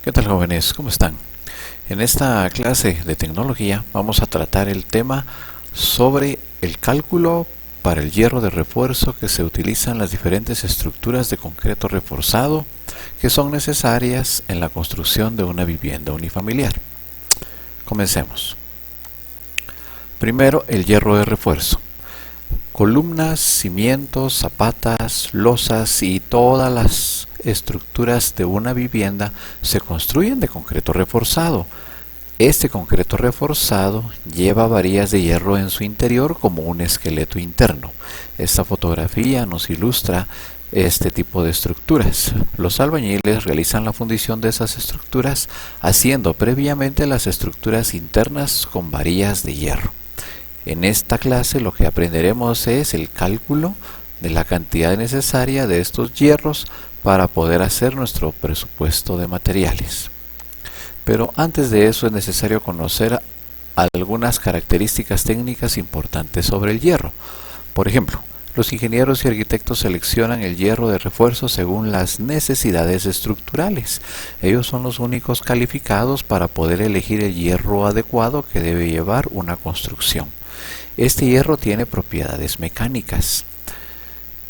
¿Qué tal, jóvenes? ¿Cómo están? En esta clase de tecnología vamos a tratar el tema sobre el cálculo para el hierro de refuerzo que se utiliza en las diferentes estructuras de concreto reforzado que son necesarias en la construcción de una vivienda unifamiliar. Comencemos. Primero, el hierro de refuerzo. Columnas, cimientos, zapatas, losas y todas las estructuras de una vivienda se construyen de concreto reforzado. Este concreto reforzado lleva varillas de hierro en su interior como un esqueleto interno. Esta fotografía nos ilustra este tipo de estructuras. Los albañiles realizan la fundición de esas estructuras haciendo previamente las estructuras internas con varillas de hierro. En esta clase lo que aprenderemos es el cálculo de la cantidad necesaria de estos hierros para poder hacer nuestro presupuesto de materiales. Pero antes de eso es necesario conocer algunas características técnicas importantes sobre el hierro. Por ejemplo, los ingenieros y arquitectos seleccionan el hierro de refuerzo según las necesidades estructurales. Ellos son los únicos calificados para poder elegir el hierro adecuado que debe llevar una construcción. Este hierro tiene propiedades mecánicas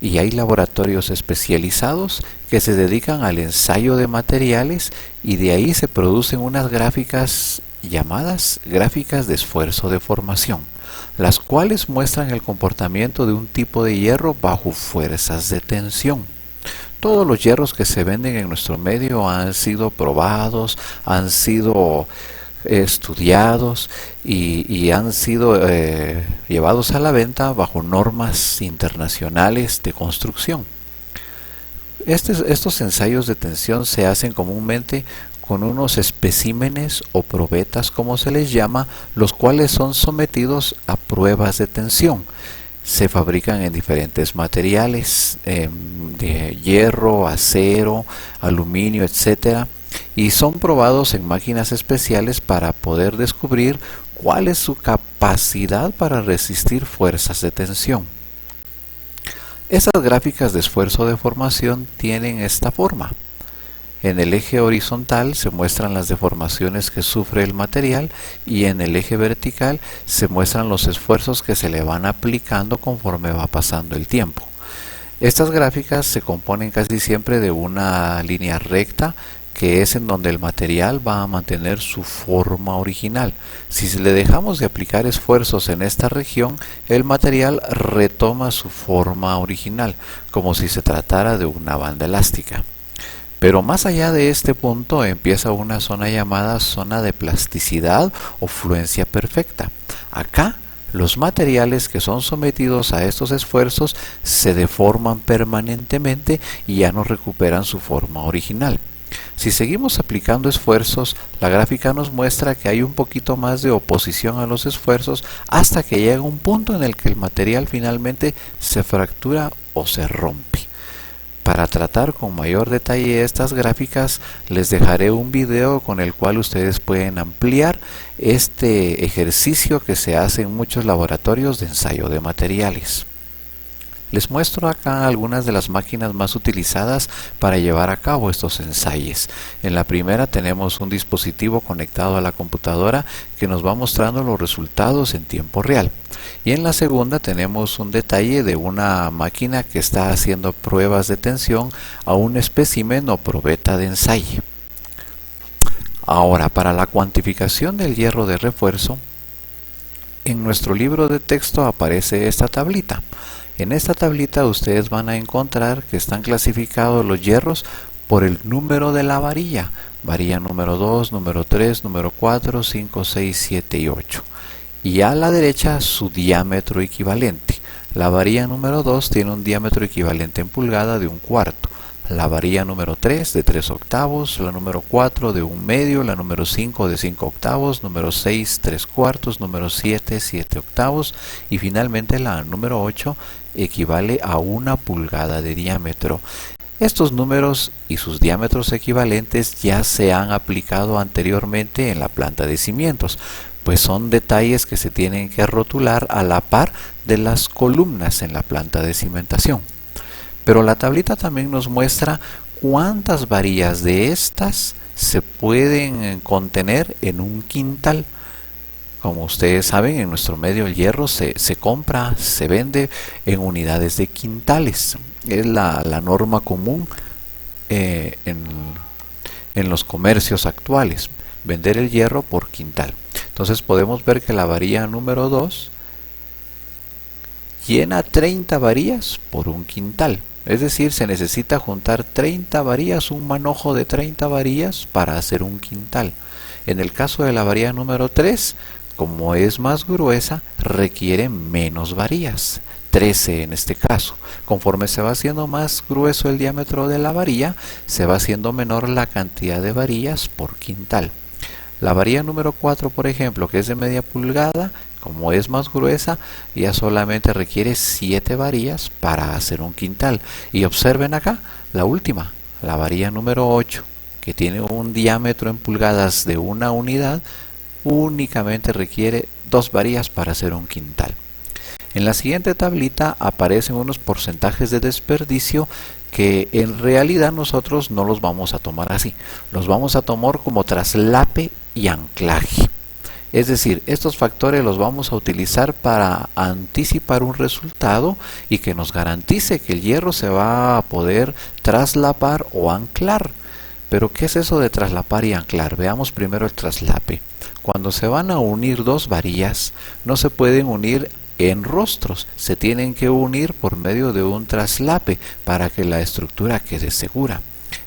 y hay laboratorios especializados que se dedican al ensayo de materiales y de ahí se producen unas gráficas llamadas gráficas de esfuerzo de formación, las cuales muestran el comportamiento de un tipo de hierro bajo fuerzas de tensión. Todos los hierros que se venden en nuestro medio han sido probados, han sido estudiados y han sido llevados a la venta bajo normas internacionales de construcción. Estos ensayos de tensión se hacen comúnmente con unos especímenes o probetas, como se les llama, los cuales son sometidos a pruebas de tensión. Se fabrican en diferentes materiales, de hierro, acero, aluminio, etcétera, y son probados en máquinas especiales para poder descubrir cuál es su capacidad para resistir fuerzas de tensión. Estas gráficas de esfuerzo de formación tienen esta forma. En el eje horizontal se muestran las deformaciones que sufre el material y en el eje vertical se muestran los esfuerzos que se le van aplicando conforme va pasando el tiempo. Estas gráficas se componen casi siempre de una línea recta, que es en donde el material va a mantener su forma original. Si le dejamos de aplicar esfuerzos en esta región, el material retoma su forma original, como si se tratara de una banda elástica. Pero más allá de este punto empieza una zona llamada zona de plasticidad o fluencia perfecta. Acá, los materiales que son sometidos a estos esfuerzos se deforman permanentemente y ya no recuperan su forma original. Si seguimos aplicando esfuerzos, la gráfica nos muestra que hay un poquito más de oposición a los esfuerzos hasta que llega un punto en el que el material finalmente se fractura o se rompe. Para tratar con mayor detalle estas gráficas, les dejaré un video con el cual ustedes pueden ampliar este ejercicio que se hace en muchos laboratorios de ensayo de materiales. Les muestro acá algunas de las máquinas más utilizadas para llevar a cabo estos ensayos. En la primera tenemos un dispositivo conectado a la computadora que nos va mostrando los resultados en tiempo real. Y en la segunda tenemos un detalle de una máquina que está haciendo pruebas de tensión a un espécimen o probeta de ensayo. Ahora, para la cuantificación del hierro de refuerzo, en nuestro libro de texto aparece esta tablita. En esta tablita ustedes van a encontrar que están clasificados los hierros por el número de la varilla. Varilla número 2, número 3, número 4, 5, 6, 7 y 8. Y a la derecha su diámetro equivalente. La varilla número 2 tiene un diámetro equivalente en pulgada de 1/4. La varilla número 3 de 3 octavos, la número 4 de 1/2, la número 5 de 5 octavos, número 6 3/4, número 7 7 octavos y finalmente la número 8 equivale a 1 pulgada de diámetro. Estos números y sus diámetros equivalentes ya se han aplicado anteriormente en la planta de cimientos, pues son detalles que se tienen que rotular a la par de las columnas en la planta de cimentación. Pero la tablita también nos muestra cuántas varillas de estas se pueden contener en un quintal. Como ustedes saben, en nuestro medio el hierro se compra, se vende en unidades de quintales. Es la norma común en los comercios actuales, vender el hierro por quintal. Entonces podemos ver que la varilla número 2 llena 30 varillas por un quintal. Es decir, se necesita juntar 30 varillas, un manojo de 30 varillas para hacer un quintal. En el caso de la varilla número 3, como es más gruesa, requiere menos varillas, 13 en este caso. Conforme se va haciendo más grueso el diámetro de la varilla, se va haciendo menor la cantidad de varillas por quintal. La varilla número 4, por ejemplo, que es de media pulgada, como es más gruesa, ya solamente requiere 7 varillas para hacer un quintal. Y observen acá, la última, la varilla número 8, que tiene un diámetro en pulgadas de una unidad, únicamente requiere 2 varillas para hacer un quintal. En la siguiente tablita aparecen unos porcentajes de desperdicio que en realidad nosotros no los vamos a tomar así. Los vamos a tomar como traslape y anclaje. Es decir, estos factores los vamos a utilizar para anticipar un resultado y que nos garantice que el hierro se va a poder traslapar o anclar. Pero ¿qué es eso de traslapar y anclar? Veamos primero el traslape. Cuando se van a unir dos varillas, no se pueden unir en rostros, se tienen que unir por medio de un traslape para que la estructura quede segura.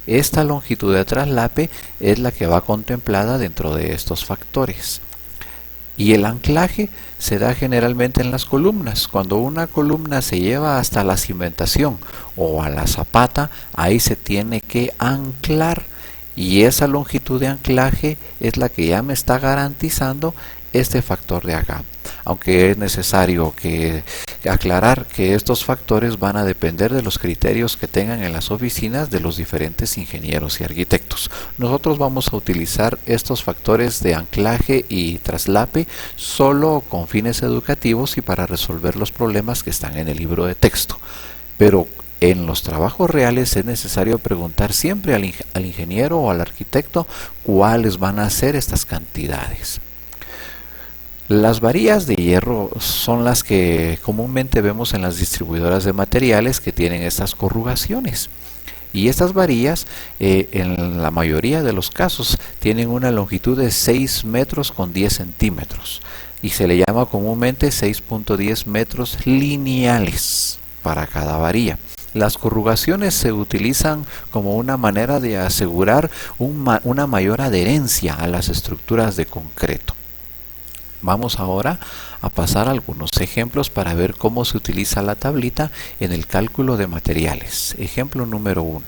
Esta longitud de traslape es la que va contemplada dentro de estos factores. Y el anclaje se da generalmente en las columnas. Cuando una columna se lleva hasta la cimentación o a la zapata, ahí se tiene que anclar. Y esa longitud de anclaje es la que ya me está garantizando este factor de acá. Aunque es necesario aclarar que estos factores van a depender de los criterios que tengan en las oficinas de los diferentes ingenieros y arquitectos. Nosotros vamos a utilizar estos factores de anclaje y traslape solo con fines educativos y para resolver los problemas que están en el libro de texto. Pero en los trabajos reales es necesario preguntar siempre al ingeniero o al arquitecto cuáles van a ser estas cantidades. Las varillas de hierro son las que comúnmente vemos en las distribuidoras de materiales que tienen estas corrugaciones. Y estas varillas, en la mayoría de los casos, tienen una longitud de 6 metros con 10 centímetros. Y se le llama comúnmente 6.10 metros lineales para cada varilla. Las corrugaciones se utilizan como una manera de asegurar una mayor adherencia a las estructuras de concreto. Vamos ahora a pasar algunos ejemplos para ver cómo se utiliza la tablita en el cálculo de materiales. Ejemplo número 1.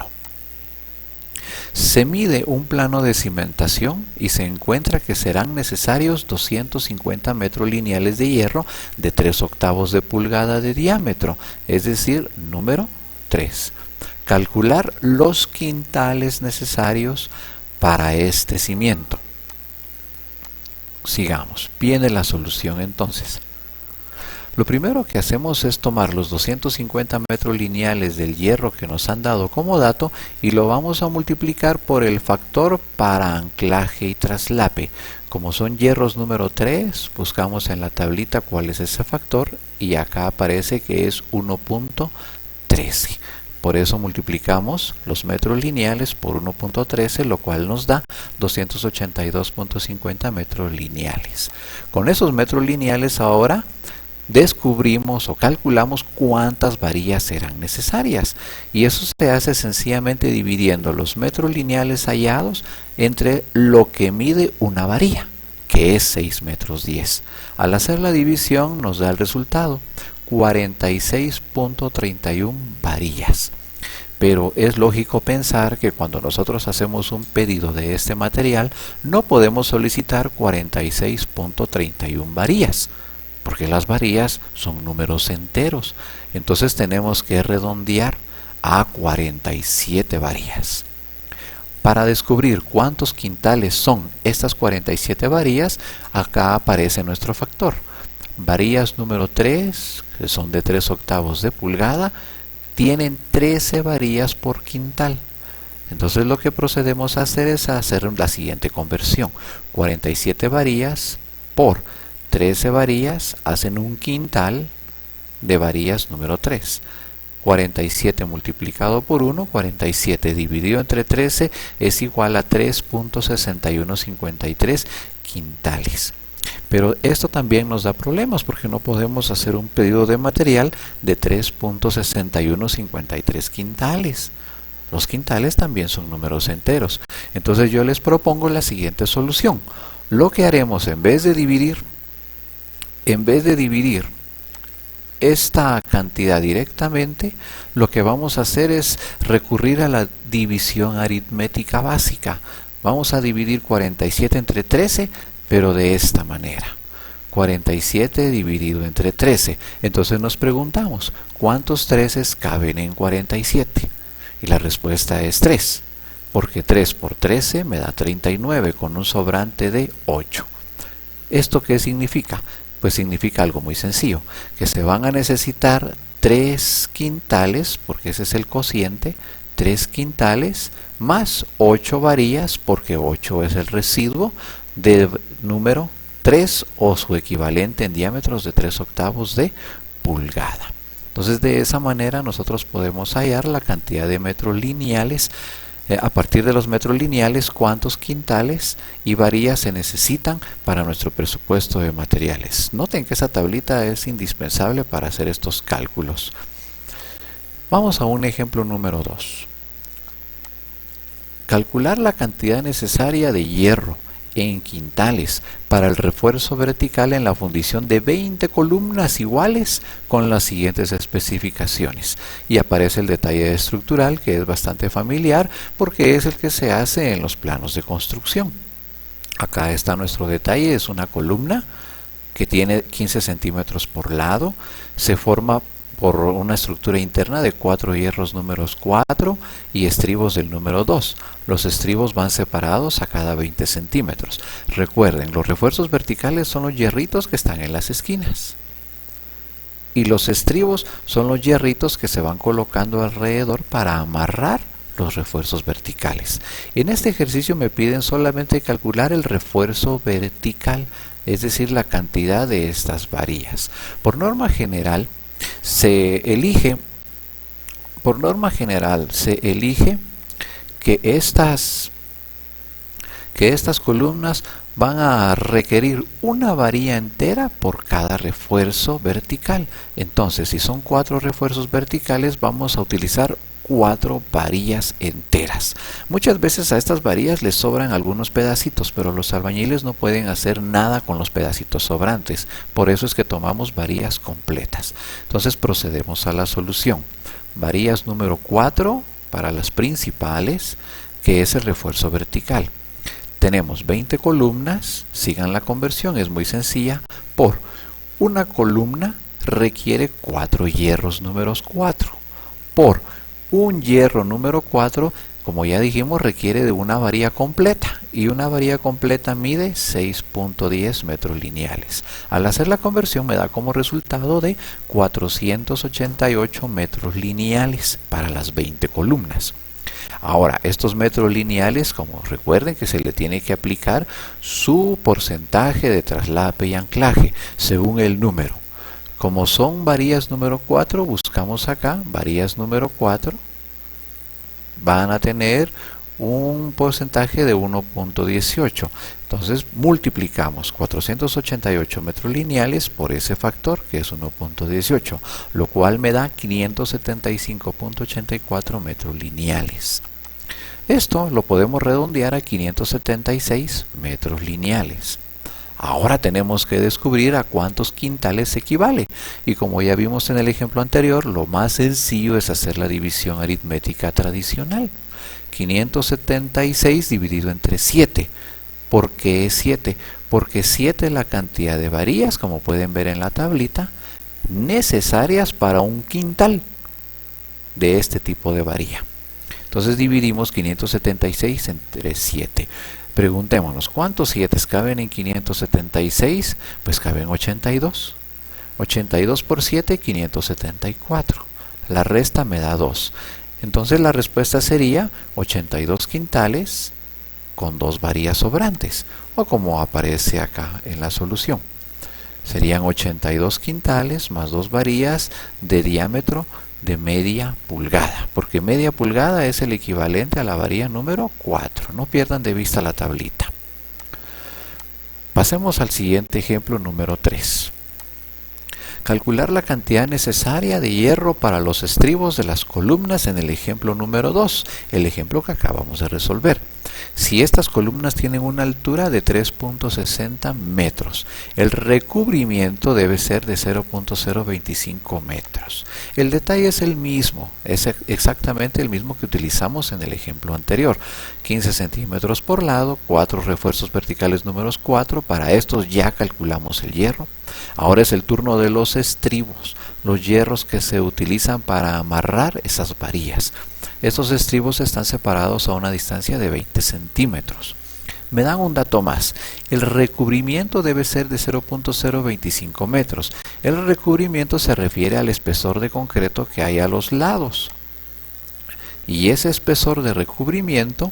Se mide un plano de cimentación y se encuentra que serán necesarios 250 metros lineales de hierro de 3/8 de pulgada de diámetro, es decir, número 3. Calcular los quintales necesarios para este cimiento. Sigamos, viene la solución entonces. Lo primero que hacemos es tomar los 250 metros lineales del hierro que nos han dado como dato y lo vamos a multiplicar por el factor para anclaje y traslape. Como son hierros número 3, buscamos en la tablita cuál es ese factor y acá aparece que es 1.13. Por eso multiplicamos los metros lineales por 1.13, lo cual nos da 282.50 metros lineales. Con esos metros lineales ahora descubrimos o calculamos cuántas varillas serán necesarias. Y eso se hace sencillamente dividiendo los metros lineales hallados entre lo que mide una varilla, que es 6 metros 10. Al hacer la división nos da el resultado. 46.31 varillas. Pero es lógico pensar que cuando nosotros hacemos un pedido de este material no podemos solicitar 46.31 varillas, porque las varillas son números enteros. Entonces tenemos que redondear a 47 varillas. Para descubrir cuántos quintales son estas 47 varillas, acá aparece nuestro factor. Varillas número 3, que son de 3/8 de pulgada, tienen 13 varillas por quintal. Entonces lo que procedemos a hacer es hacer la siguiente conversión. 47 varillas por 13 varillas hacen un quintal de varillas número 3. 47 multiplicado por 1, 47 dividido entre 13 es igual a 3.6153 quintales. Pero esto también nos da problemas porque no podemos hacer un pedido de material de 3.6153 quintales. Los quintales también son números enteros. Entonces yo les propongo la siguiente solución. Lo que haremos en vez de dividir esta cantidad directamente, lo que vamos a hacer es recurrir a la división aritmética básica. Vamos a dividir 47 entre 13, pero de esta manera. 47 dividido entre 13. Entonces nos preguntamos, ¿cuántos 13 caben en 47? Y la respuesta es 3, porque 3 por 13 me da 39 con un sobrante de 8. ¿Esto qué significa? Pues significa algo muy sencillo, que se van a necesitar 3 quintales, porque ese es el cociente, 3 quintales más 8 varillas, porque 8 es el residuo del número 3 o su equivalente en diámetros de 3/8 de pulgada. Entonces de esa manera nosotros podemos hallar la cantidad de metros lineales. A partir de los metros lineales, cuántos quintales y varillas se necesitan para nuestro presupuesto de materiales. Noten que esa tablita es indispensable para hacer estos cálculos. Vamos a un ejemplo número 2. Calcular la cantidad necesaria de hierro en quintales para el refuerzo vertical en la fundición de 20 columnas iguales con las siguientes especificaciones. Y aparece el detalle estructural, que es bastante familiar porque es el que se hace en los planos de construcción. Acá está nuestro detalle, es una columna que tiene 15 centímetros por lado, se forma por una estructura interna de 4 hierros números 4 y estribos del número 2. Los estribos van separados a cada 20 centímetros. Recuerden, los refuerzos verticales son los hierritos que están en las esquinas. Y los estribos son los hierritos que se van colocando alrededor para amarrar los refuerzos verticales. En este ejercicio me piden solamente calcular el refuerzo vertical, es decir, la cantidad de estas varillas. Por norma general, se elige que estas columnas van a requerir una varilla entera por cada refuerzo vertical. Entonces, si son 4 refuerzos verticales, vamos a utilizar 4 varillas enteras. Muchas veces a estas varillas les sobran algunos pedacitos, pero los albañiles no pueden hacer nada con los pedacitos sobrantes. Por eso es que tomamos varillas completas. Entonces procedemos a la solución. Varillas número 4 para las principales, que es el refuerzo vertical. Tenemos 20 columnas, sigan la conversión, es muy sencilla. Por una columna requiere 4 hierros números 4. Por un hierro número 4, como ya dijimos, requiere de una varilla completa, y una varilla completa mide 6.10 metros lineales. Al hacer la conversión me da como resultado de 488 metros lineales para las 20 columnas. Ahora, estos metros lineales, como recuerden que se le tiene que aplicar su porcentaje de traslape y anclaje según el número. Como son varillas número 4, buscamos acá, varillas número 4 van a tener un porcentaje de 1.18. Entonces multiplicamos 488 metros lineales por ese factor, que es 1.18, lo cual me da 575.84 metros lineales. Esto lo podemos redondear a 576 metros lineales. Ahora tenemos que descubrir a cuántos quintales equivale. Y como ya vimos en el ejemplo anterior, lo más sencillo es hacer la división aritmética tradicional. 576 dividido entre 7. ¿Por qué 7? Porque 7 es la cantidad de varillas, como pueden ver en la tablita, necesarias para un quintal de este tipo de varilla. Entonces dividimos 576 entre 7. Preguntémonos, ¿cuántos 7 caben en 576? Pues caben 82. 82 por 7, 574. La resta me da 2. Entonces la respuesta sería 82 quintales con 2 varillas sobrantes, o como aparece acá en la solución. Serían 82 quintales más 2 varillas de diámetro de media pulgada, porque media pulgada es el equivalente a la varilla número 4. No pierdan de vista la tablita. Pasemos al siguiente ejemplo número 3. Calcular la cantidad necesaria de hierro para los estribos de las columnas en el ejemplo número 2, el ejemplo que acabamos de resolver. Si estas columnas tienen una altura de 3.60 metros, el recubrimiento debe ser de 0.025 metros. El detalle es el mismo, es exactamente el mismo que utilizamos en el ejemplo anterior. 15 centímetros por lado, 4 refuerzos verticales números 4, para estos ya calculamos el hierro. Ahora es el turno de los estribos, los hierros que se utilizan para amarrar esas varillas. Estos estribos están separados a una distancia de 20 centímetros. Me dan un dato más. El recubrimiento debe ser de 0.025 metros. El recubrimiento se refiere al espesor de concreto que hay a los lados. Y ese espesor de recubrimiento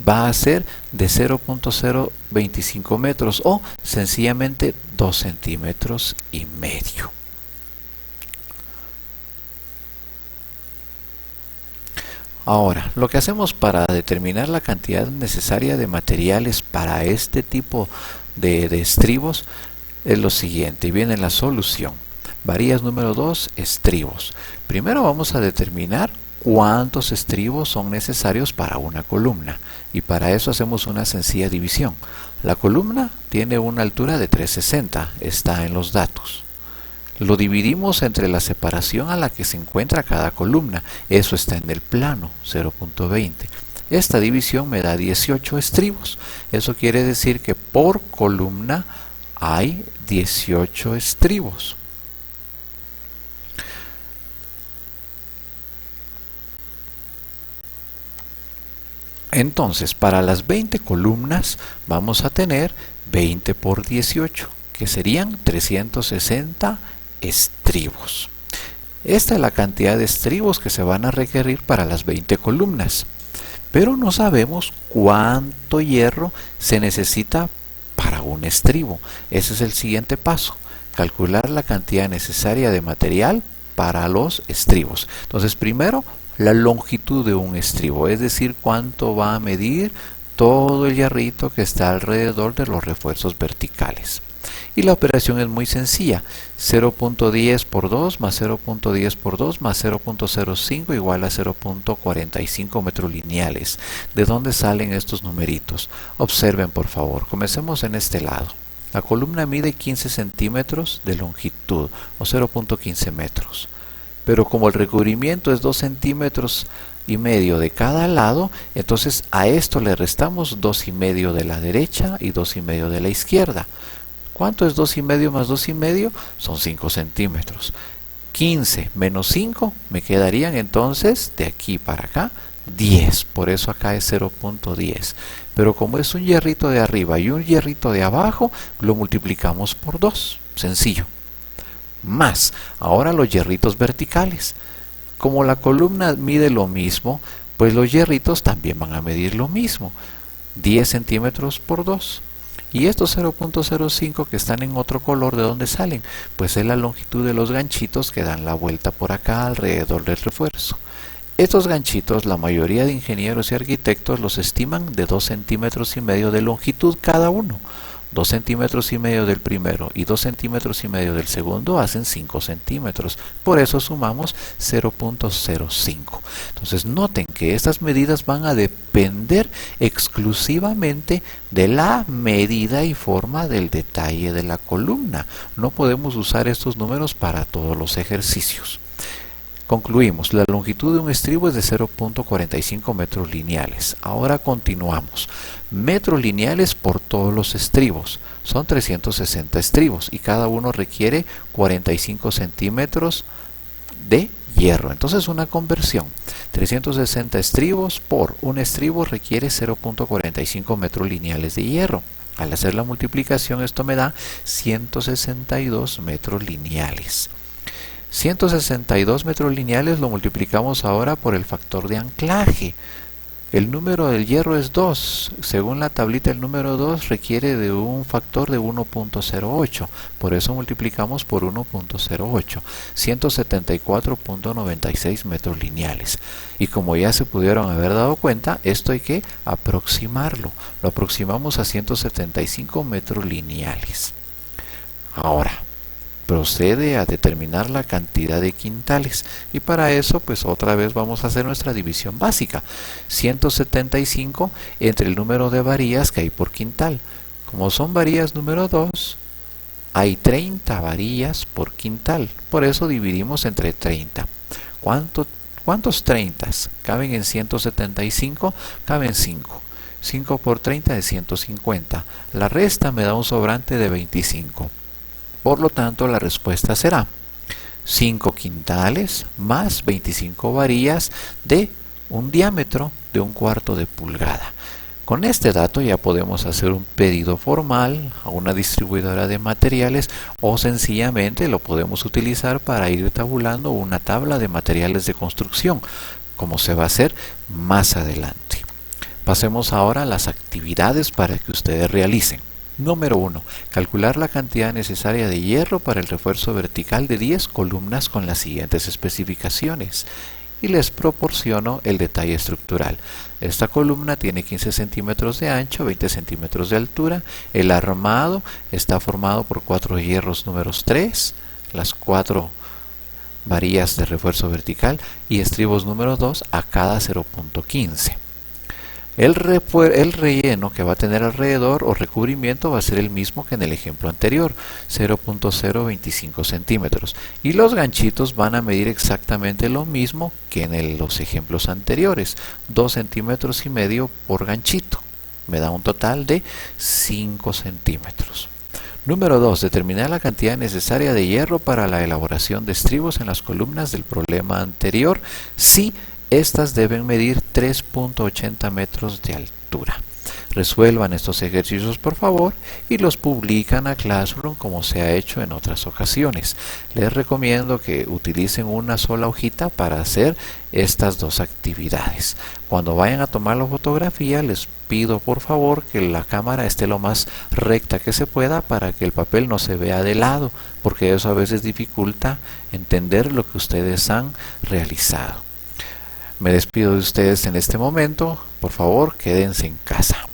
va a ser de 0.025 metros o sencillamente 2 centímetros y medio. Ahora, lo que hacemos para determinar la cantidad necesaria de materiales para este tipo de estribos es lo siguiente, y viene la solución. Varillas número 2, estribos. Primero vamos a determinar cuántos estribos son necesarios para una columna, y para eso hacemos una sencilla división. La columna tiene una altura de 360, está en los datos. Lo dividimos entre la separación a la que se encuentra cada columna, eso está en el plano, 0.20. Esta división me da 18 estribos, eso quiere decir que por columna hay 18 estribos. Entonces, para las 20 columnas vamos a tener 20 por 18, que serían 360 estribos. Esta es la cantidad de estribos que se van a requerir para las 20 columnas, pero no sabemos cuánto hierro se necesita para un estribo. Ese es el siguiente paso, calcular la cantidad necesaria de material para los estribos. Entonces, primero, la longitud de un estribo, es decir, cuánto va a medir todo el hierrito que está alrededor de los refuerzos verticales. Y la operación es muy sencilla, 0.10 por 2 más 0.10 por 2 más 0.05 igual a 0.45 metros lineales. ¿De dónde salen estos numeritos? Observen por favor, comencemos en este lado. La columna mide 15 centímetros de longitud o 0.15 metros. Pero como el recubrimiento es 2 centímetros y medio de cada lado, entonces a esto le restamos 2,5 de la derecha y 2,5 de la izquierda. ¿Cuánto es 2,5 más 2,5? Son 5 centímetros. 15 menos 5 me quedarían entonces de aquí para acá 10. Por eso acá es 0.10. Pero como es un hierrito de arriba y un hierrito de abajo, lo multiplicamos por 2. Sencillo. Más, ahora los hierritos verticales. Como la columna mide lo mismo, pues los hierritos también van a medir lo mismo. 10 centímetros por 2. Y estos 0.05 que están en otro color, ¿de dónde salen? Pues es la longitud de los ganchitos que dan la vuelta por acá alrededor del refuerzo. Estos ganchitos, la mayoría de ingenieros y arquitectos los estiman de 2,5 centímetros de longitud cada uno. 2,5 centímetros del primero y 2,5 centímetros del segundo hacen 5 centímetros. Por eso sumamos 0.05. Entonces noten que estas medidas van a depender exclusivamente de la medida y forma del detalle de la columna. No podemos usar estos números para todos los ejercicios. Concluimos, la longitud de un estribo es de 0.45 metros lineales. Ahora continuamos. Metros lineales por todos los estribos. Son 360 estribos y cada uno requiere 45 centímetros de hierro. Entonces una conversión. 360 estribos por un estribo requiere 0.45 metros lineales de hierro. Al hacer la multiplicación esto me da 162 metros lineales. 162 metros lineales lo multiplicamos ahora por el factor de anclaje. El número del hierro es 2. Según la tablita, el número 2 requiere de un factor de 1.08. Por eso multiplicamos por 1.08. 174.96 metros lineales. Y como ya se pudieron haber dado cuenta, esto hay que aproximarlo. Lo aproximamos a 175 metros lineales. Ahora, procede a determinar la cantidad de quintales y para eso pues otra vez vamos a hacer nuestra división básica. 175 entre el número de varillas que hay por quintal. Como son varillas número 2, hay 30 varillas por quintal, por eso dividimos entre 30. ¿Cuántos 30 caben en 175? Caben 5. 5 por 30 es 150. La resta me da un sobrante de 25. Por lo tanto, la respuesta será 5 quintales más 25 varillas de un diámetro de 1/4 de pulgada. Con este dato ya podemos hacer un pedido formal a una distribuidora de materiales o sencillamente lo podemos utilizar para ir tabulando una tabla de materiales de construcción, como se va a hacer más adelante. Pasemos ahora a las actividades para que ustedes realicen. Número 1. Calcular la cantidad necesaria de hierro para el refuerzo vertical de 10 columnas con las siguientes especificaciones. Y les proporciono el detalle estructural. Esta columna tiene 15 centímetros de ancho, 20 centímetros de altura. El armado está formado por 4 hierros números 3, las 4 varillas de refuerzo vertical y estribos número 2 a cada 0.15. El relleno que va a tener alrededor o recubrimiento va a ser el mismo que en el ejemplo anterior, 0.025 centímetros. Y los ganchitos van a medir exactamente lo mismo que en los ejemplos anteriores, 2,5 centímetros por ganchito. Me da un total de 5 centímetros. Número 2. Determinar la cantidad necesaria de hierro para la elaboración de estribos en las columnas del problema anterior, si estas deben medir 3.80 metros de altura. Resuelvan estos ejercicios por favor y los publican a Classroom como se ha hecho en otras ocasiones. Les recomiendo que utilicen una sola hojita para hacer estas dos actividades. Cuando vayan a tomar la fotografía les pido por favor que la cámara esté lo más recta que se pueda para que el papel no se vea de lado, porque eso a veces dificulta entender lo que ustedes han realizado. Me despido de ustedes en este momento. Por favor, quédense en casa.